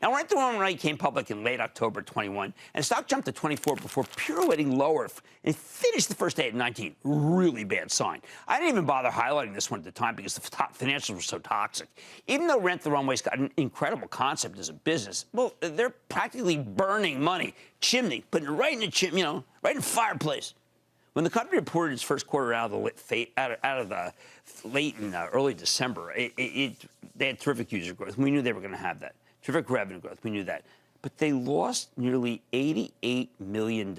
Now, Rent the Runway came public in late October 21, and the stock jumped to 24 before pirouetting lower and finished the first day at 19. Really bad sign. I didn't even bother highlighting this one at the time because the financials were so toxic. Even though Rent the Runway's got an incredible concept as a business, well, they're practically burning money, putting it right in the chimney, right in the fireplace. When the company reported its first quarter out of the late in early December, they had terrific user growth. We knew they were going to have that. Terrific revenue growth. We knew that. But they lost nearly $88 million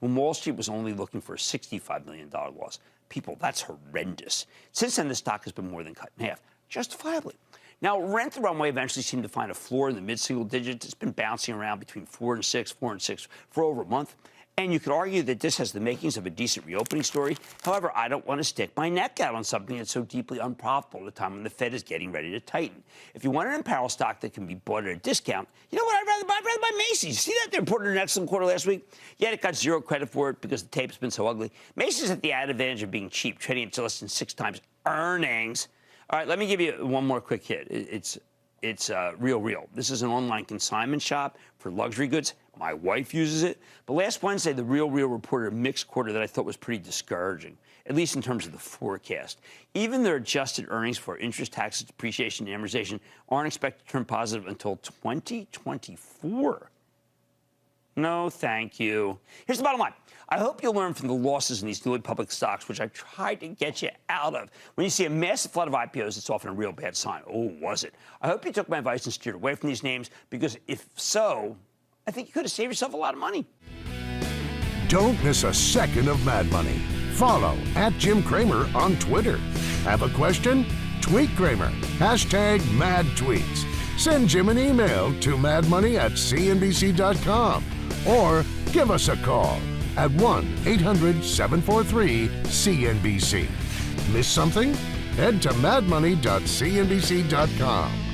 when Wall Street was only looking for a $65 million loss. People, that's horrendous. Since then, the stock has been more than cut in half, justifiably. Now, Rent the Runway eventually seemed to find a floor in the mid-single digits. It's been bouncing around between 4 and 6 for over a month. And you could argue that this has the makings of a decent reopening story. However, I don't want to stick my neck out on something that's so deeply unprofitable at a time when the Fed is getting ready to tighten. If you want an apparel stock that can be bought at a discount, you know what I'd rather buy? I'd rather buy Macy's. See that? They reported an excellent quarter last week. Yet it got zero credit for it because the tape's been so ugly. Macy's had the added advantage of being cheap, trading at less than 6 times earnings. All right, let me give you one more quick hit. It's Real. This is an online consignment shop for luxury goods. My wife uses it. But last Wednesday, the Real reported a mixed quarter that I thought was pretty discouraging, at least in terms of the forecast. Even their adjusted earnings for interest, taxes, depreciation, and amortization aren't expected to turn positive until 2024. No, thank you. Here's the bottom line. I hope you'll learn from the losses in these newly public stocks, which I've tried to get you out of. When you see a massive flood of IPOs, it's often a real bad sign. Oh, was it? I hope you took my advice and steered away from these names, because if so, I think you could have saved yourself a lot of money. Don't miss a second of Mad Money. Follow @Jim Cramer on Twitter. Have a question? Tweet Cramer. #MadTweets. Send Jim an email to madmoney@cnbc.com or give us a call at 1-800-743-CNBC. Miss something? Head to madmoney.cnbc.com.